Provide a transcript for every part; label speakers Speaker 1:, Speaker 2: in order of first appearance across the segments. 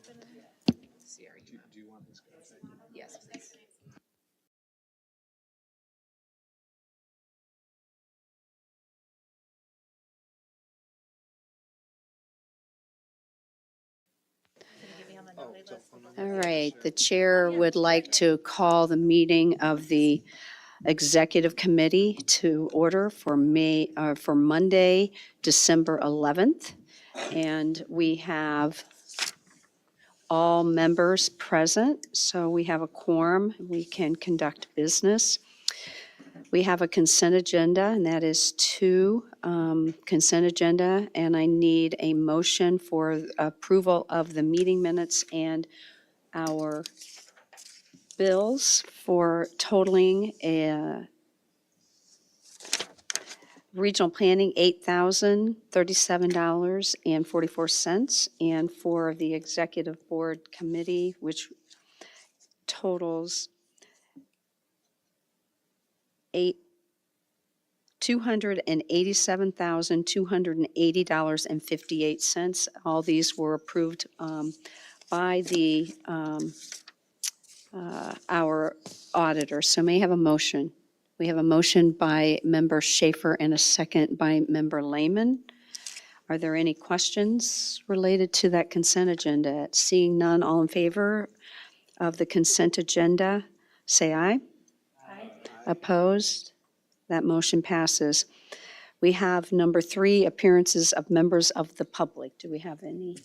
Speaker 1: Do you want this guy?
Speaker 2: Yes, please.
Speaker 3: All right, the chair would like to call the meeting of the Executive Committee to order for Monday, December 11th. And we have all members present, so we have a quorum. We can conduct business. We have a consent agenda, and that is two consent agenda, and I need a motion for approval of the meeting minutes and our bills for totaling regional planning, $8,037.44, and for the executive board committee, which totals $287,280.58. All these were approved by our auditor. So may I have a motion? We have a motion by Member Schaefer and a second by Member Lehman. Are there any questions related to that consent agenda? Seeing none, all in favor of the consent agenda, say aye. Aye. Opposed? That motion passes. We have number 3, appearances of members of the public. Do we have any?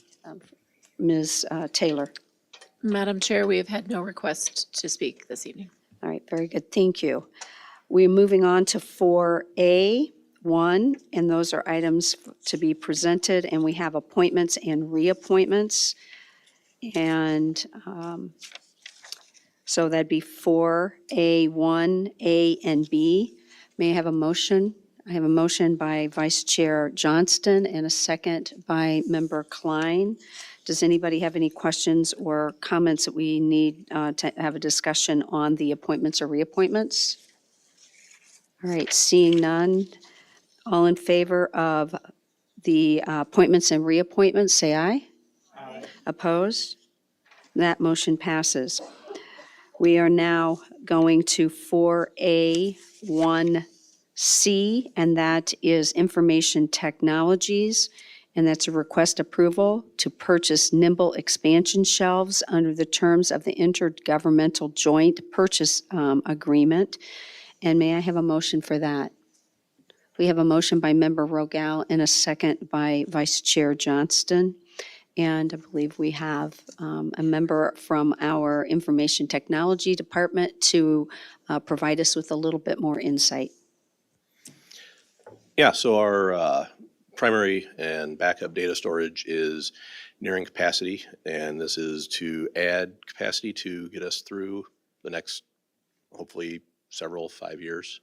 Speaker 3: Ms. Taylor?
Speaker 2: Madam Chair, we have had no request to speak this evening.
Speaker 3: All right, very good. Thank you. We're moving on to 4A1, and those are items to be presented, and we have appointments and reappointments. And so that'd be 4A1, A, and B. May I have a motion? I have a motion by Vice Chair Johnston and a second by Member Klein. Does anybody have any questions or comments that we need to have a discussion on the appointments or reappointments? All right, seeing none, all in favor of the appointments and reappointments, say aye. Aye. Opposed? That motion passes. We are now going to 4A1C, and that is Information Technologies, and that's a request approval to purchase Nimble expansion shelves under the terms of the Intergovernmental Joint Purchase Agreement. And may I have a motion for that? We have a motion by Member Rogel and a second by Vice Chair Johnston. And I believe we have a member from our Information Technology Department to provide us with a little bit more insight.
Speaker 4: Yeah, so our primary and backup data storage is nearing capacity, and this is to add capacity to get us through the next, hopefully, several 5 years.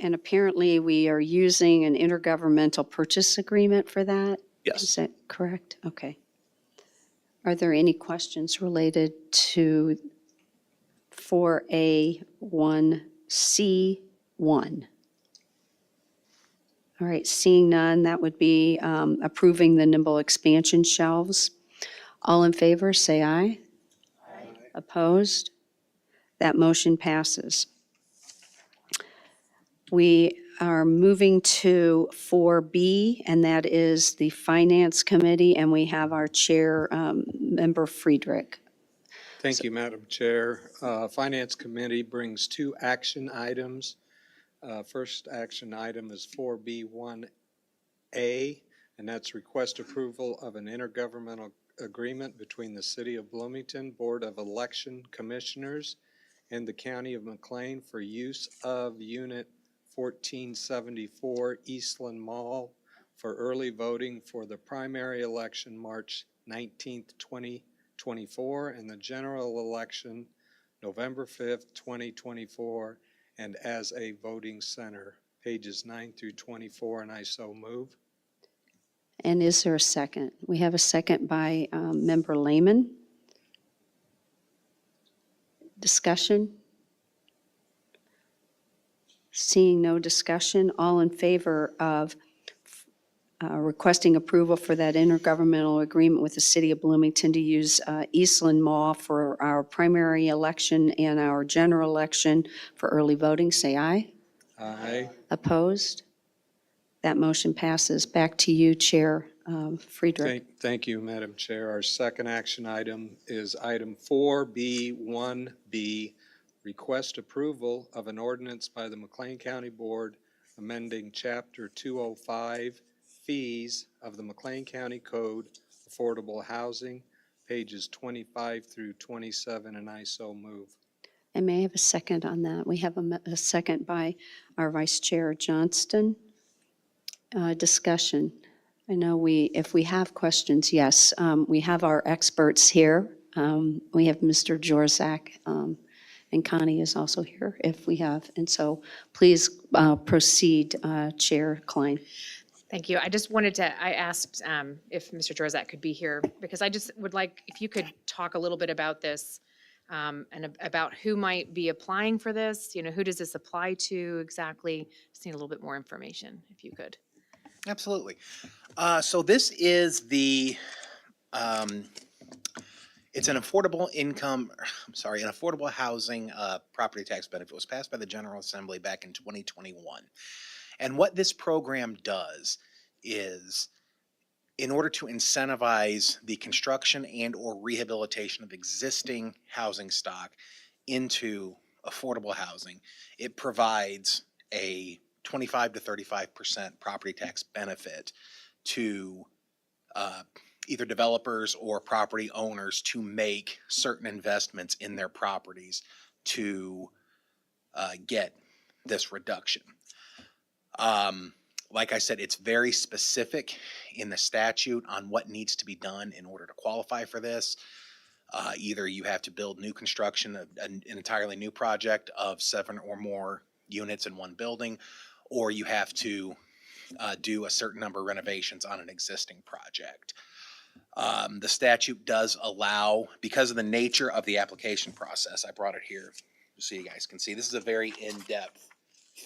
Speaker 3: And apparently, we are using an intergovernmental purchase agreement for that?
Speaker 4: Yes.
Speaker 3: Is that correct? Okay. Are there any questions related to 4A1C1? All right, seeing none, that would be approving the Nimble expansion shelves. All in favor, say aye. Aye. Opposed? That motion passes. We are moving to 4B, and that is the Finance Committee, and we have our chair, Member Friedrich.
Speaker 1: Thank you, Madam Chair. Finance Committee brings 2 action items. First action item is 4B1A, and that's request approval of an intergovernmental agreement between the City of Bloomington Board of Election Commissioners and the County of McLean for use of Unit 1474 Eastland Mall for early voting for the primary election March 19th, 2024, and the general election November 5th, 2024, and as a voting center, pages 9 through 24, and I so move.
Speaker 3: And is there a second? We have a second by Member Lehman. Discussion? Seeing no discussion, all in favor of requesting approval for that intergovernmental agreement with the City of Bloomington to use Eastland Mall for our primary election and our general election for early voting. Say aye.
Speaker 1: Aye.
Speaker 3: Opposed? That motion passes. Back to you, Chair Friedrich.
Speaker 1: Thank you, Madam Chair. Our second action item is item 4B1B, request approval of an ordinance by the McLean County Board amending Chapter 205 fees of the McLean County Code, Affordable Housing, pages 25 through 27, and I so move.
Speaker 3: And may I have a second on that? We have a second by our Vice Chair Johnston. Discussion. I know if we have questions, yes, we have our experts here. We have Mr. Jorzak, and Connie is also here if we have. And so please proceed, Chair Klein.
Speaker 5: Thank you. I just wanted I asked if Mr. Jorzak could be here, because I just would like, if you could talk a little bit about this and about who might be applying for this, who does this apply to exactly? Just need a little bit more information, if you could.
Speaker 6: Absolutely. So this is it's an affordable an affordable housing property tax benefit. It was passed by the General Assembly back in 2021. And what this program does is, in order to incentivize the construction and or rehabilitation of existing housing stock into affordable housing, it provides a 25 to 35% property tax benefit to either developers or property owners to make certain investments in their properties to get this reduction. Like I said, it's very specific in the statute on what needs to be done in order to qualify for this. Either you have to build new construction, an entirely new project of 7 or more units in one building, or you have to do a certain number of renovations on an existing project. The statute does allow, because of the nature of the application process, I brought it here so you guys can see. This is a very in-depth,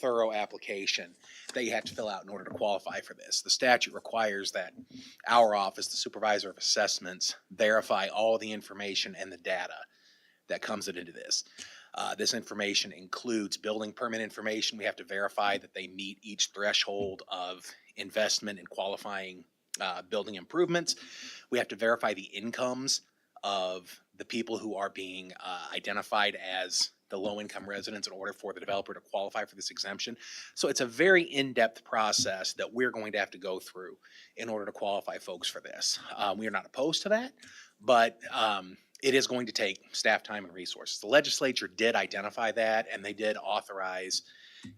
Speaker 6: thorough application that you have to fill out in order to qualify for this. The statute requires that our office, the Supervisor of Assessments, verify all the information and the data that comes into this. This information includes building permit information. We have to verify that they meet each threshold of investment in qualifying building improvements. We have to verify the incomes of the people who are being identified as the low-income residents in order for the developer to qualify for this exemption. So it's a very in-depth process that we're going to have to go through in order to qualify folks for this. We are not opposed to that, but it is going to take staff time and resources. The legislature did identify that, and they did authorize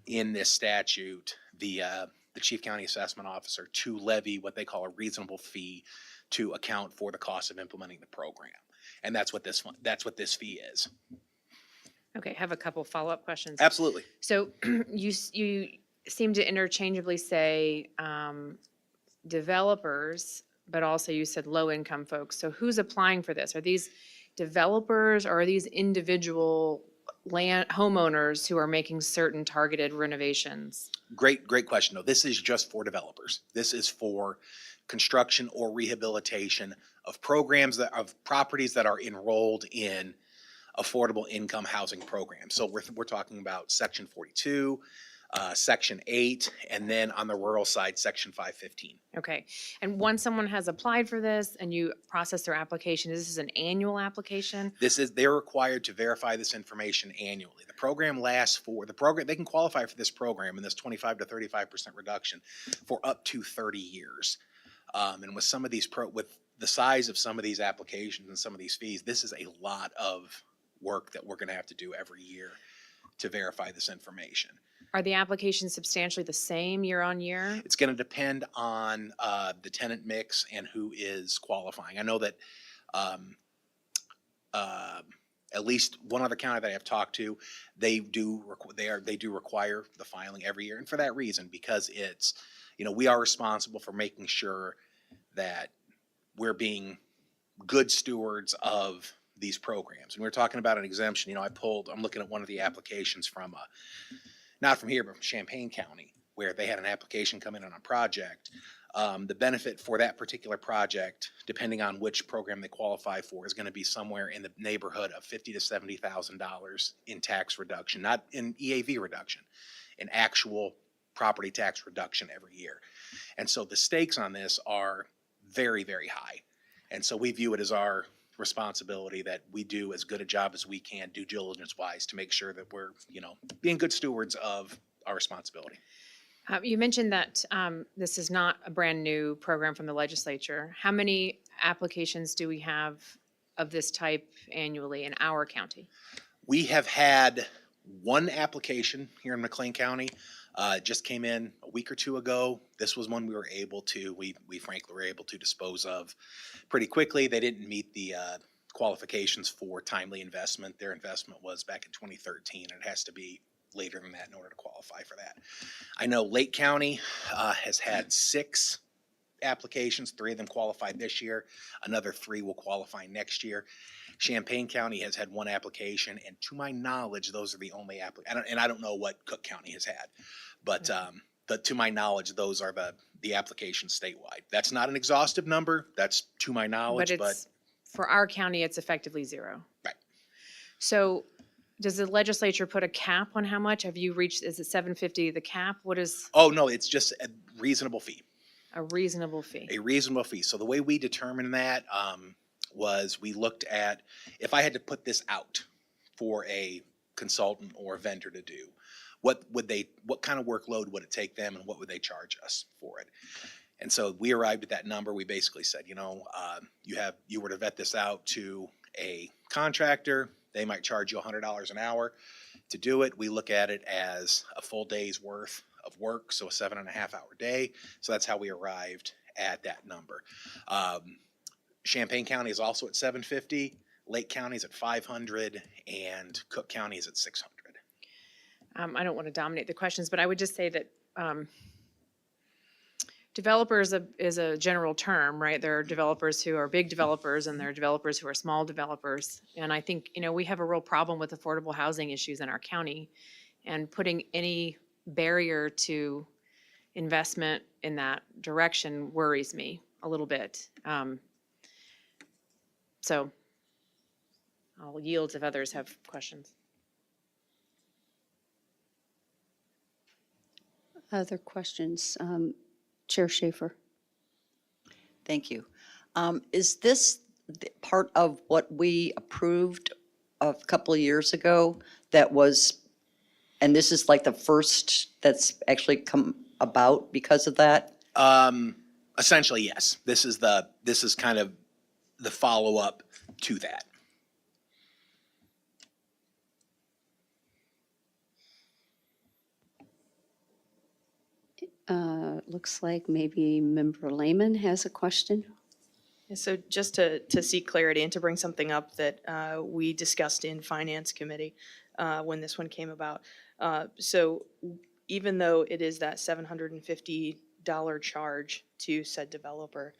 Speaker 6: in this statute the Chief County Assessment Officer to levy what they call a reasonable fee to account for the cost of implementing the program. And that's what this fee is.
Speaker 5: Okay, I have a couple follow-up questions.
Speaker 6: Absolutely.
Speaker 5: So you seem to interchangeably say developers, but also you said low-income folks. So who's applying for this? Are these developers or are these individual homeowners who are making certain targeted renovations?
Speaker 6: Great question. No, this is just for developers. This is for construction or rehabilitation of properties that are enrolled in affordable income housing programs. So we're talking about Section 42, Section 8, and then on the rural side, Section 515.
Speaker 5: Okay, and once someone has applied for this and you process their application, this is an annual application?
Speaker 6: They're required to verify this information annually. The program they can qualify for this program and this 25 to 35% reduction for up to 30 years. And with some of these with the size of some of these applications and some of these fees, this is a lot of work that we're going to have to do every year to verify this information.
Speaker 5: Are the applications substantially the same year on year?
Speaker 6: It's going to depend on the tenant mix and who is qualifying. I know that at least one other county that I have talked to, they do require the filing every year, and for that reason, because it's, we are responsible for making sure that we're being good stewards of these programs. And we're talking about an exemption. I'm looking at one of the applications from not from here, but from Champaign County, where they had an application come in on a project The benefit for that particular project, depending on which program they qualify for, is going to be somewhere in the neighborhood of $50,000 to $70,000 in tax reduction, not in EAV reduction, in actual property tax reduction every year. And so the stakes on this are very, very high. And so we view it as our responsibility that we do as good a job as we can, due diligence wise, to make sure that we're, being good stewards of our responsibility.
Speaker 5: You mentioned that this is not a brand-new program from the legislature. How many applications do we have of this type annually in our county?
Speaker 6: We have had one application here in McLean County. It just came in a week or two ago. This was one we were able to, we frankly were able to dispose of pretty quickly. They didn't meet the qualifications for timely investment. Their investment was back in 2013, and it has to be later than that in order to qualify for that. I know Lake County has had 6 applications. 3 of them qualified this year. Another 3 will qualify next year. Champaign County has had 1 application, and to my knowledge, those are the only and I don't know what Cook County has had, but to my knowledge, those are the applications statewide. That's not an exhaustive number. That's to my knowledge, but
Speaker 5: For our county, it's effectively 0.
Speaker 6: Right.
Speaker 5: So does the legislature put a cap on how much? Have you reached, is it 750 the cap? What is
Speaker 6: oh no, it's just a reasonable fee.
Speaker 5: a reasonable fee?
Speaker 6: A reasonable fee. So the way we determined that was we looked at, if I had to put this out for a consultant or a vendor to do, what kind of workload would it take them, and what would they charge us for it? And so we arrived at that number. We basically said, you were to vet this out to a contractor, they might charge you $100 an hour to do it. We look at it as a full day's worth of work, so a 7.5-hour day. So that's how we arrived at that number. Champaign County is also at $750, Lake County is at $500, and Cook County is at $600.
Speaker 5: I don't want to dominate the questions, but I would just say that developer is a general term, right? There are developers who are big developers, and there are developers who are small developers. And I think, we have a real problem with affordable housing issues in our county, and putting any barrier to investment in that direction worries me a little bit. So I'll yield if others have questions.
Speaker 3: Other questions? Chair Schaefer.
Speaker 7: Thank you. Is this part of what we approved a couple of years ago that was, and this is like the first that's actually come about because of that?
Speaker 6: Essentially, yes. This is kind of the follow-up to that.
Speaker 3: Looks like maybe Member Lehman has a question.
Speaker 8: Yeah, so just to seek clarity and to bring something up that we discussed in Finance Committee when this one came about. So even though it is that $750 charge to said developer,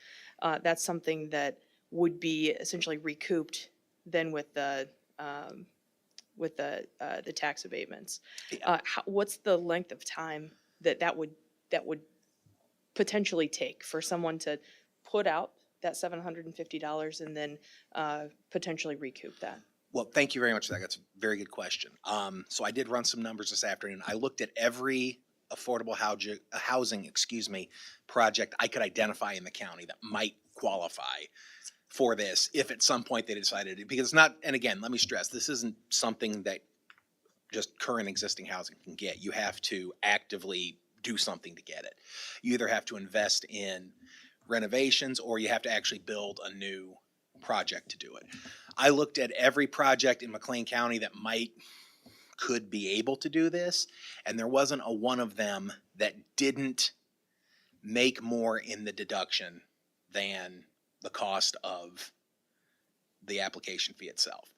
Speaker 8: that's something that would be essentially recouped then with the tax abatements. What's the length of time that would potentially take for someone to put out that $750 and then potentially recoup that?
Speaker 6: Well, thank you very much for that. That's a very good question. So I did run some numbers this afternoon. I looked at every affordable housing, project I could identify in the county that might qualify for this if at some point they decided it. Because it's not, and again, let me stress, this isn't something that just current existing housing can get. You have to actively do something to get it. You either have to invest in renovations or you have to actually build a new project to do it. I looked at every project in McLean County that could be able to do this, and there wasn't a one of them that didn't make more in the deduction than the cost of the application fee itself.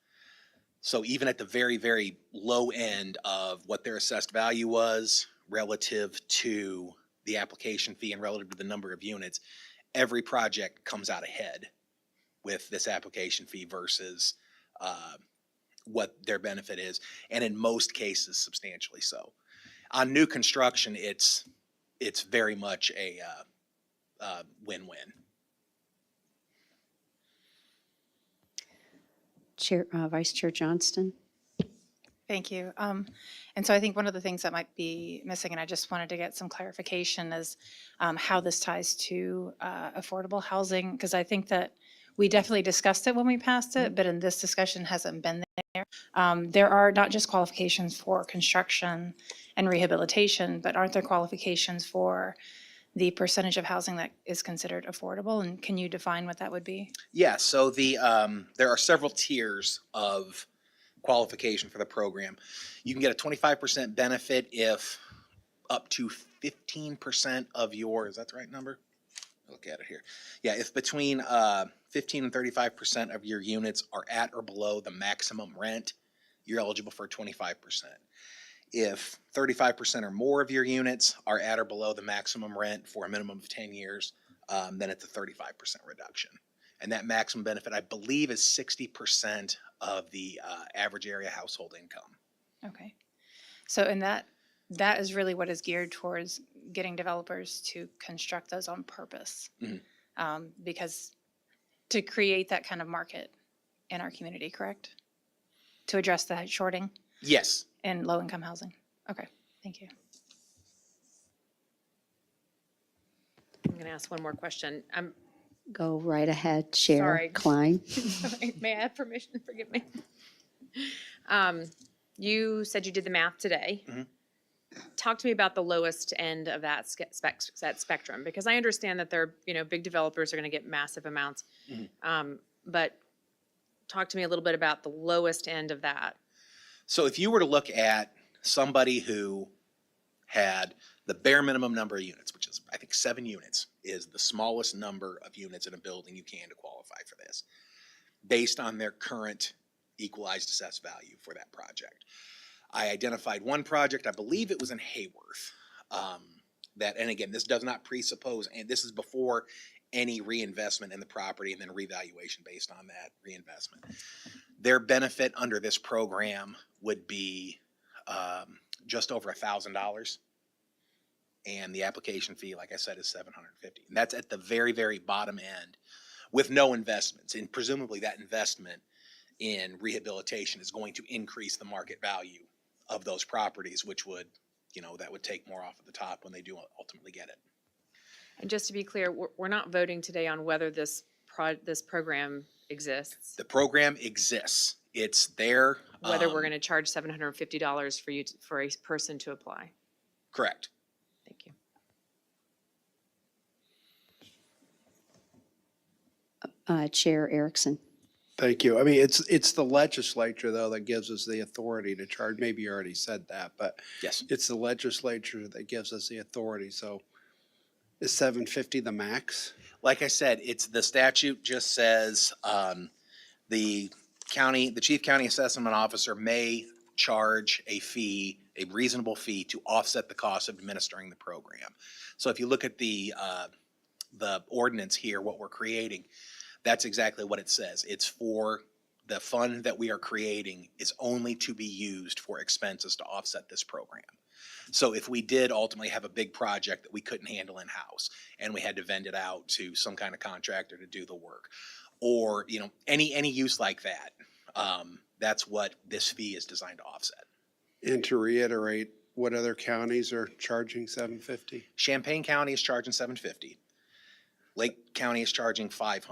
Speaker 6: So even at the very, very low end of what their assessed value was relative to the application fee and relative to the number of units, every project comes out ahead with this application fee versus what their benefit is, and in most cases substantially so. On new construction, it's very much win-win.
Speaker 3: Chair, Vice Chair Johnston?
Speaker 9: Thank you. And so I think one of the things that might be missing, and I just wanted to get some clarification, is how this ties to affordable housing, because I think that we definitely discussed it when we passed it, but in this discussion hasn't been there. There are not just qualifications for construction and rehabilitation, but aren't there qualifications for the percentage of housing that is considered affordable? And can you define what that would be?
Speaker 6: Yeah, so there are several tiers of qualification for the program. You can get a 25% benefit if up to 15% of your, is that the right number? Look at it here. Yeah, if between 15 and 35% of your units are at or below the maximum rent, you're eligible for 25%. If 35% or more of your units are at or below the maximum rent for a minimum of 10 years, then it's a 35% reduction. And that maximum benefit, I believe, is 60% of the average area household income.
Speaker 9: Okay. So, and that is really what is geared towards getting developers to construct those on purpose. Because to create that kind of market in our community, correct? To address the shorting
Speaker 6: Yes.
Speaker 9: in low-income housing. Okay, thank you.
Speaker 5: I'm going to ask one more question.
Speaker 3: Go right ahead, Chair
Speaker 5: Sorry.
Speaker 3: Klein.
Speaker 5: May I have permission? Forgive me. You said you did the math today.
Speaker 6: Mhm.
Speaker 5: Talk to me about the lowest end of that spectrum, because I understand that they're, big developers are going to get massive amounts. But talk to me a little bit about the lowest end of that.
Speaker 6: So if you were to look at somebody who had the bare minimum number of units, which is, I think, 7 units, is the smallest number of units in a building you can to qualify for this, based on their current equalized assessed value for that project. I identified one project, I believe it was in Hayworth, and again, this does not presuppose, and this is before any reinvestment in the property and then revaluation based on that reinvestment. Their benefit under this program would be just over $1,000. And the application fee, like I said, is $750. And that's at the very, very bottom end with no investments. And presumably that investment in rehabilitation is going to increase the market value of those properties, which would, that would take more off at the top when they do ultimately get it.
Speaker 5: And just to be clear, we're not voting today on whether this program exists,
Speaker 6: The program exists. It's there.
Speaker 5: whether we're going to charge $750 for a person to apply.
Speaker 6: Correct.
Speaker 5: Thank you.
Speaker 3: Chair Erickson.
Speaker 10: Thank you. I mean, it's the legislature, though, that gives us the authority to charge. Maybe you already said that, but
Speaker 6: Yes.
Speaker 10: it's the legislature that gives us the authority. So is $750 the max?
Speaker 6: Like I said, the statute just says the chief county assessment officer may charge a fee, a reasonable fee, to offset the cost of administering the program. So if you look at the ordinance here, what we're creating, that's exactly what it says. It's for the fund that we are creating is only to be used for expenses to offset this program. So if we did ultimately have a big project that we couldn't handle in-house and we had to vend it out to some kind of contractor to do the work, or, any use like that, that's what this fee is designed to offset.
Speaker 10: And to reiterate, what other counties are charging $750?
Speaker 6: Champaign County is charging $750. Lake County is charging $500.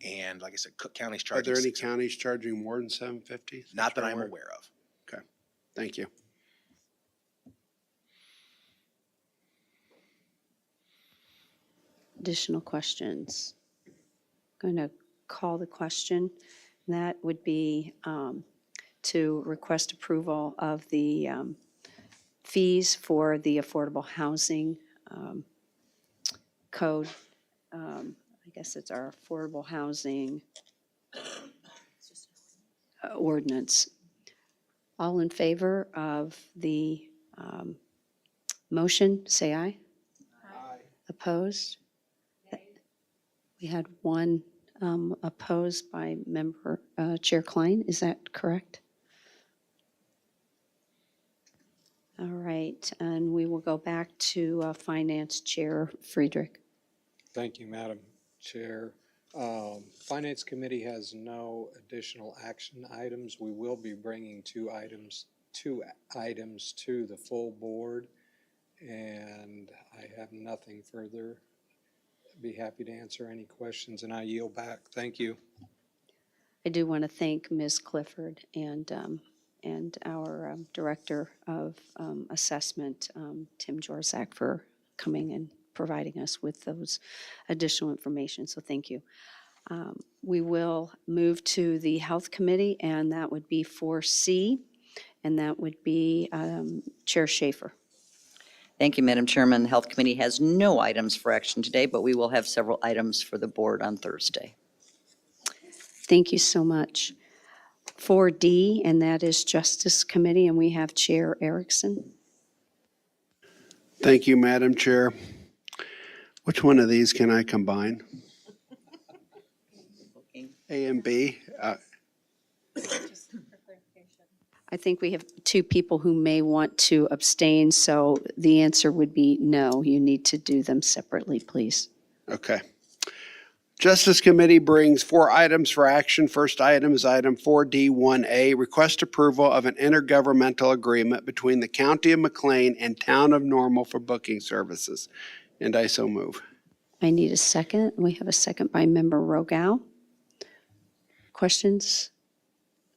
Speaker 6: And like I said, Cook County is
Speaker 10: Are
Speaker 6: charging
Speaker 10: there any
Speaker 6: $600.
Speaker 10: counties charging more than $750?
Speaker 6: Not that I'm aware of.
Speaker 10: Okay, thank you.
Speaker 3: Additional questions? Going to call the question. That would be to request approval of the fees for the affordable housing code. I guess it's our affordable housing ordinance. All in favor of the motion, say aye. Aye. Opposed? We had one opposed by member Chair Klein. Is that correct? All right, and we will go back to Finance Chair Friedrich.
Speaker 1: Thank you, Madam Chair. Finance Committee has no additional action items. We will be bringing two items to the full board, and I have nothing further. Be happy to answer any questions, and I yield back. Thank you.
Speaker 3: I do want to thank Ms. Clifford and our Director of Assessment, Tim Jorzak, for coming and providing us with those additional information, so thank you. We will move to the Health Committee, and that would be 4C, and that would be Chair Schaefer.
Speaker 7: Thank you, Madam Chairman. The Health Committee has no items for action today, but we will have several items for the board on Thursday.
Speaker 3: Thank you so much. 4D, and that is Justice Committee, and we have Chair Erickson.
Speaker 10: Thank you, Madam Chair. Which one of these can I combine? A and B?
Speaker 3: I think we have two people who may want to abstain, so the answer would be no. You need to do them separately, please.
Speaker 10: Okay. Justice Committee brings 4 items for action. First item is item 4D1A, request approval of an intergovernmental agreement between the County of McLean and Town of Normal for booking services. And I so move.
Speaker 3: I need a second. We have a second by Member Rogel. Questions?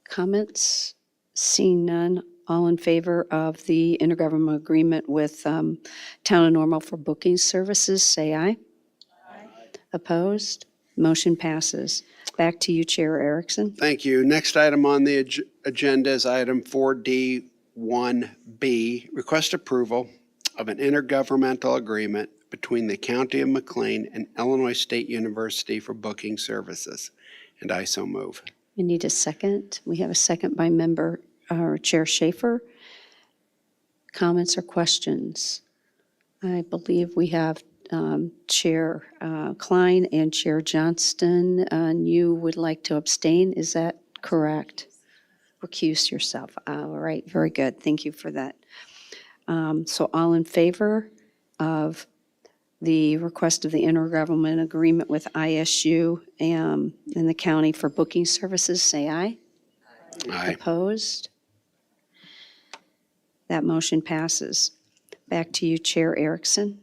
Speaker 3: Comments? Seeing none, all in favor of the intergovernmental agreement with Town of Normal for booking services, say aye. Opposed? Motion passes. Back to you, Chair Erickson.
Speaker 10: Thank you. Next item on the agenda is item 4D1B, request approval of an intergovernmental agreement between the County of McLean and Illinois State University for booking services. And I so move.
Speaker 3: We need a second. We have a second by Member Chair Schaefer. Comments or questions? I believe we have Chair Klein and Chair Johnston, and you would like to abstain, is that correct? Recuse yourself. All right, very good. Thank you for that. So all in favor of the request of the intergovernmental agreement with ISU and the county for booking services, say aye.
Speaker 10: Aye.
Speaker 3: Opposed? That motion passes. Back to you, Chair Erickson.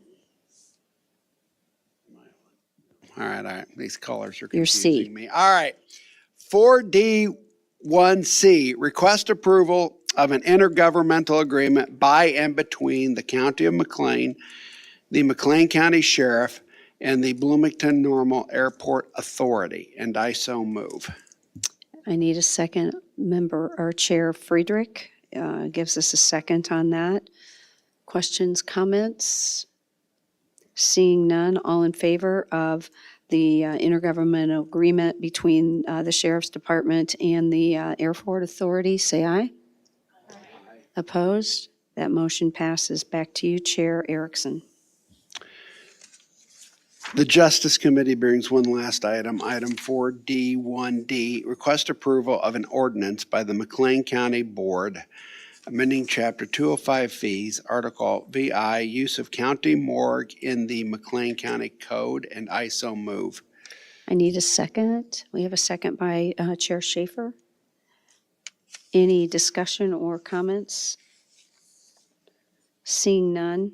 Speaker 10: All right. These colors are
Speaker 3: Your C.
Speaker 10: confusing me. All right. 4D1C, request approval of an intergovernmental agreement by and between the County of McLean, the McLean County Sheriff, and the Bloomington Normal Airport Authority. And I so move.
Speaker 3: I need a second. Member or Chair Friedrich gives us a second on that. Questions, comments? Seeing none, all in favor of the intergovernmental agreement between the Sheriff's Department and the Airport Authority, say aye. Opposed? That motion passes. Back to you, Chair Erickson.
Speaker 10: The Justice Committee brings one last item, item 4D1D, request approval of an ordinance by the McLean County Board amending Chapter 205 fees, Article VI, use of county morgue in the McLean County Code, and I so move.
Speaker 3: I need a second. We have a second by Chair Schaefer. Any discussion or comments? Seeing none,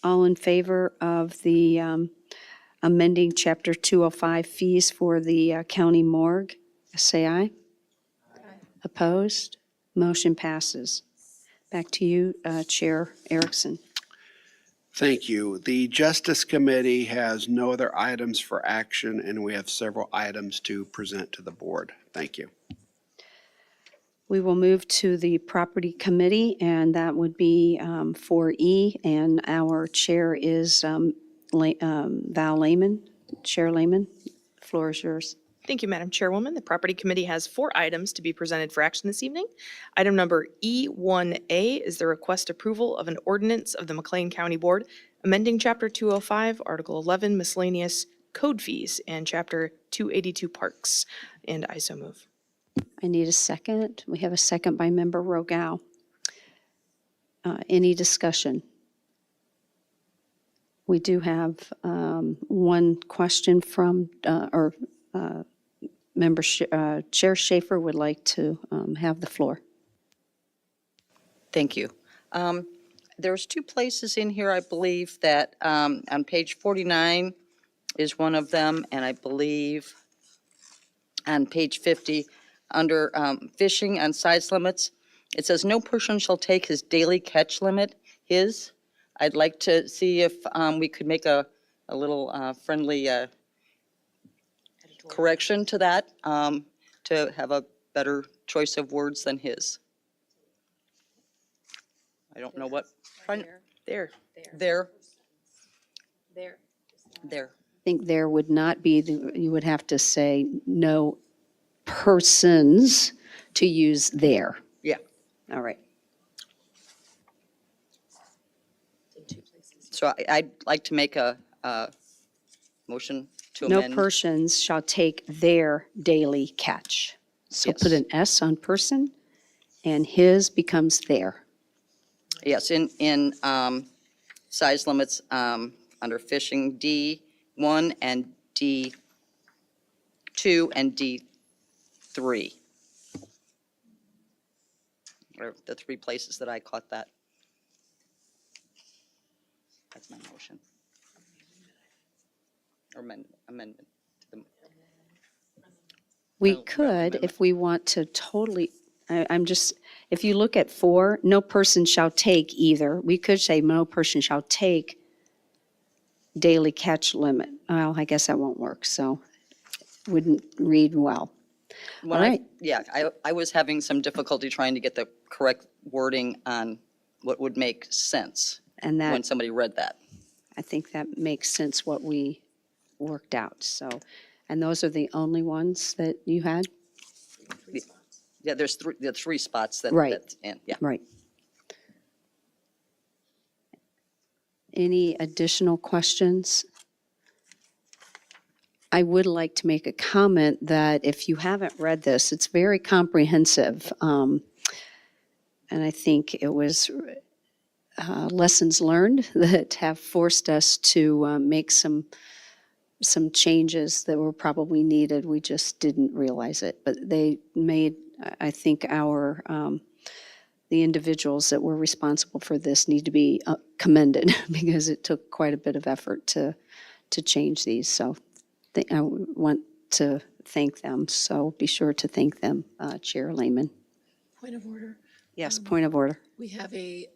Speaker 3: all in favor of the amending Chapter 205 fees for the county morgue, say aye. Opposed? Motion passes. Back to you, Chair Erickson.
Speaker 10: Thank you. The Justice Committee has no other items for action, and we have several items to present to the board. Thank you.
Speaker 3: We will move to the Property Committee, and that would be 4E, and our chair is Val Lehman. Chair Lehman, the floor is yours.
Speaker 8: Thank you, Madam Chairwoman. The Property Committee has 4 items to be presented for action this evening. Item number E1A is the request approval of an ordinance of the McLean County Board amending Chapter 205, Article 11, miscellaneous code fees, and Chapter 282 parks. And I so move.
Speaker 3: I need a second. We have a second by Member Rogel. Any discussion? We do have one question from, Member Chair Schaefer would like to have the floor.
Speaker 7: Thank you. There's two places in here, I believe, that on page 49 is one of them, and I believe on page 50, under fishing and size limits, it says, "No person shall take his daily catch limit, his." I'd like to see if we could make a little friendly correction to that, to have a better choice of words than his. I don't know what,
Speaker 8: There.
Speaker 7: there, there.
Speaker 3: I think there would not be, you would have to say no persons to use there.
Speaker 7: Yeah.
Speaker 3: All right.
Speaker 7: So I'd like to make a motion to
Speaker 3: No
Speaker 7: amend.
Speaker 3: persons shall take their daily catch. So put
Speaker 7: Yes.
Speaker 3: an S on person, and his becomes their.
Speaker 7: Yes, in size limits, under fishing, D1 and D2 and D3. Are the three places that I caught that. That's my motion. Or amendment. to the-
Speaker 3: We
Speaker 7: No,
Speaker 3: could,
Speaker 7: amendment.
Speaker 3: if we want to totally, I'm just, if you look at 4, no person shall take either. We could say no person shall take daily catch limit. Well, I guess that won't work, so wouldn't read well.
Speaker 7: When
Speaker 3: All
Speaker 7: I-
Speaker 3: right.
Speaker 7: Yeah, I was having some difficulty trying to get the correct wording on what would make sense
Speaker 3: And
Speaker 7: when
Speaker 3: that,
Speaker 7: somebody read that.
Speaker 3: I think that makes sense what we worked out, so. And those are the only ones that you had?
Speaker 7: Yeah, there's three spots that.
Speaker 3: Right.
Speaker 7: that's in, yeah.
Speaker 3: Right. Any additional questions? I would like to make a comment that if you haven't read this, it's very comprehensive. And I think it was lessons learned that have forced us to make some changes that were probably needed. We just didn't realize it. But they made, I think, the individuals that were responsible for this need to be commended because it took quite a bit of effort to change these. So I want to thank them. So be sure to thank them, Chair Lehman.
Speaker 2: Point of order.
Speaker 3: Yes, point of order.
Speaker 2: We have a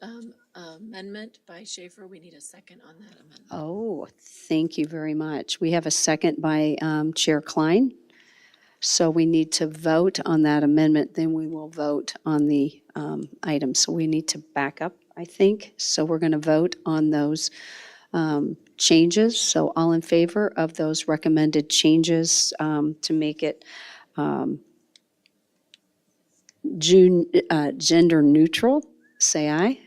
Speaker 2: amendment by Schaefer. We need a second on that amendment.
Speaker 3: Oh, thank you very much. We have a second by Chair Klein. So we need to vote on that amendment, then we will vote on the item. So we need to back up, I think. So we're going to vote on those changes. So all in favor of those recommended changes to make it gender neutral, say aye.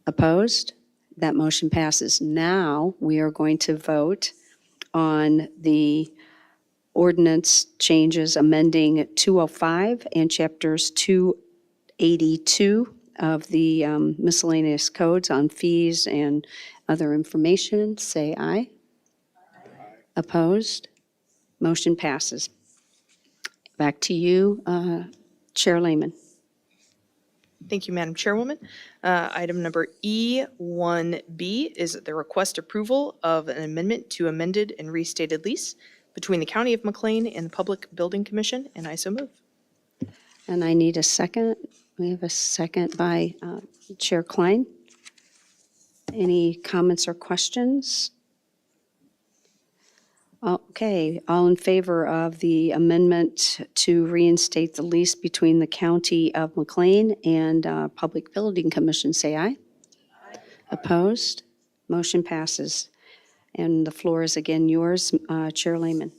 Speaker 3: Opposed? That motion passes. Now, we are going to vote on the ordinance changes amending 205 and chapters 282 of the miscellaneous codes on fees and other information. Say aye. Opposed? Motion passes. Back to you, Chair Lehman.
Speaker 8: Thank you, Madam Chairwoman. Item number E1B is the request approval of an amendment to amended and restated lease between the County of McLean and the Public Building Commission, and I so move.
Speaker 3: And I need a second. We have a second by Chair Klein. Any comments or questions? Okay, all in favor of the amendment to reinstate the lease between the County of McLean and Public Building Commission, say aye. Opposed? Motion passes. And the floor is again yours, Chair Lehman.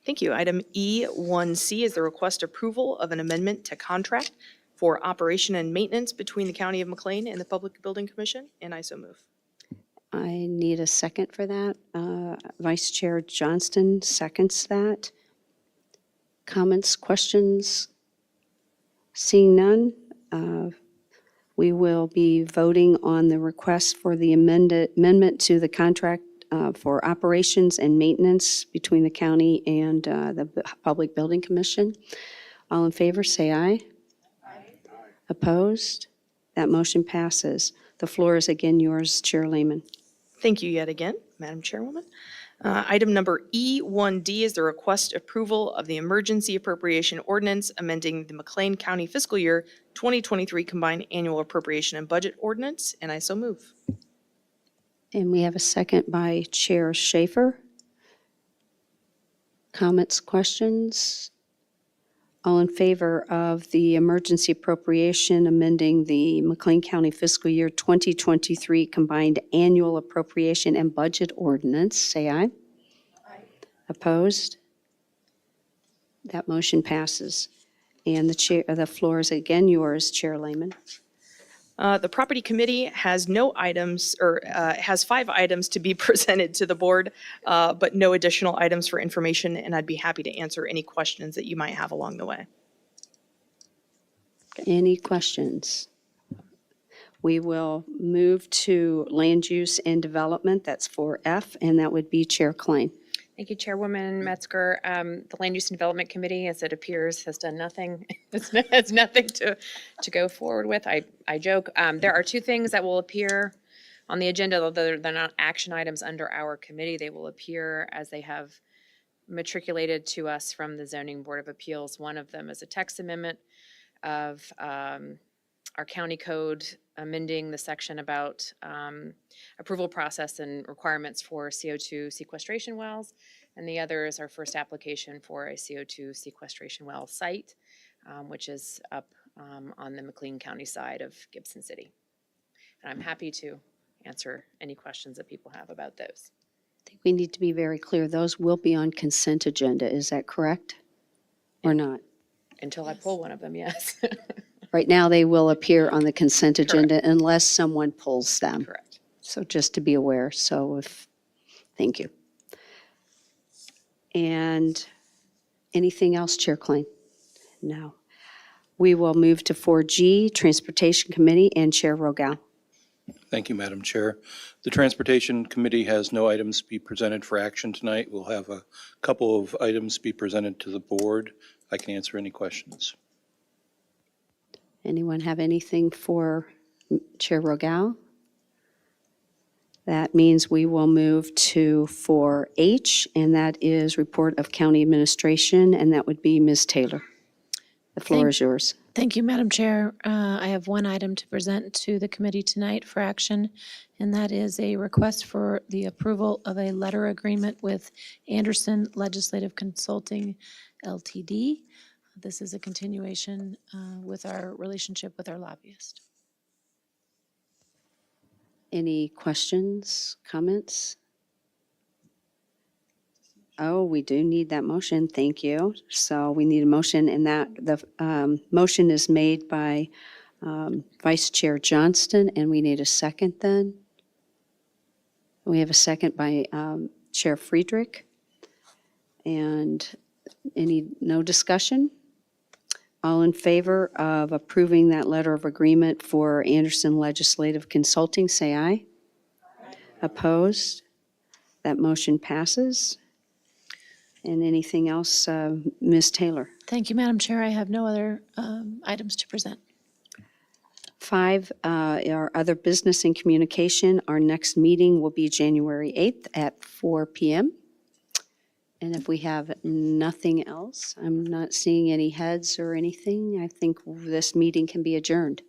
Speaker 8: Thank you. Item E1C is the request approval of an amendment to contract for operation and maintenance between the County of McLean and the Public Building Commission, and I so move.
Speaker 3: I need a second for that. Vice Chair Johnston seconds that. Comments, questions? Seeing none, We will be voting on the request for the amendment to the contract for operations and maintenance between the county and the Public Building Commission. All in favor, say aye. Opposed? That motion passes. The floor is again yours, Chair Lehman.
Speaker 8: Thank you yet again, Madam Chairwoman. Item number E1D is the request approval of the emergency appropriation ordinance amending the McLean County fiscal year 2023 combined annual appropriation and budget ordinance, and I so move.
Speaker 3: And we have a second by Chair Schaefer. Comments, questions? All in favor of the emergency appropriation amending the McLean County fiscal year 2023 combined annual appropriation and budget ordinance, say aye. Aye. Opposed? That motion passes. And the floor is again yours, Chair Lehman.
Speaker 8: The Property Committee has no items, or has 5 items to be presented to the board, but no additional items for information, and I'd be happy to answer any questions that you might have along the way.
Speaker 3: Any questions? We will move to land use and development. That's 4F, and that would be Chair Klein.
Speaker 5: Thank you, Chairwoman Metzger. The Land Use and Development Committee, as it appears, has done nothing. It's nothing to go forward with. I joke. There are 2 things that will appear on the agenda, although they're not action items under our committee. They will appear as they have matriculated to us from the Zoning Board of Appeals. One of them is a text amendment of our county code amending the section about approval process and requirements for CO2 sequestration wells. And the other is our first application for a CO2 sequestration well site, which is up on the McLean County side of Gibson City. And I'm happy to answer any questions that people have about those.
Speaker 3: I think we need to be very clear. Those will be on consent agenda. Is that correct? Or not?
Speaker 5: Until I pull one of them, yes.
Speaker 3: Right now, they will appear on the consent agenda unless someone pulls them.
Speaker 5: Correct.
Speaker 3: So just to be aware, thank you. And anything else, Chair Klein? No. We will move to 4G, Transportation Committee, and Chair Rogel.
Speaker 11: Thank you, Madam Chair. The Transportation Committee has no items to be presented for action tonight. We'll have a couple of items be presented to the board. I can answer any questions.
Speaker 3: Anyone have anything for Chair Rogel? That means we will move to 4H, and that is Report of County Administration, and that would be Ms. Taylor. The floor is yours.
Speaker 2: Thank you, Madam Chair. I have one item to present to the committee tonight for action, and that is a request for the approval of a letter agreement with Anderson Legislative Consulting LTD. This is a continuation with our relationship with our lobbyist.
Speaker 3: Any questions, comments? Oh, we do need that motion. Thank you. So we need a motion, and that the motion is made by Vice Chair Johnston, and we need a second then. We have a second by Chair Friedrich. And no discussion? All in favor of approving that letter of agreement for Anderson Legislative Consulting, say aye. Aye. Opposed? That motion passes. And anything else, Ms. Taylor?
Speaker 2: Thank you, Madam Chair. I have no other items to present.
Speaker 3: 5, our other business and communication. Our next meeting will be January 8th at 4 p.m. And if we have nothing else, I'm not seeing any heads or anything, I think this meeting can be adjourned.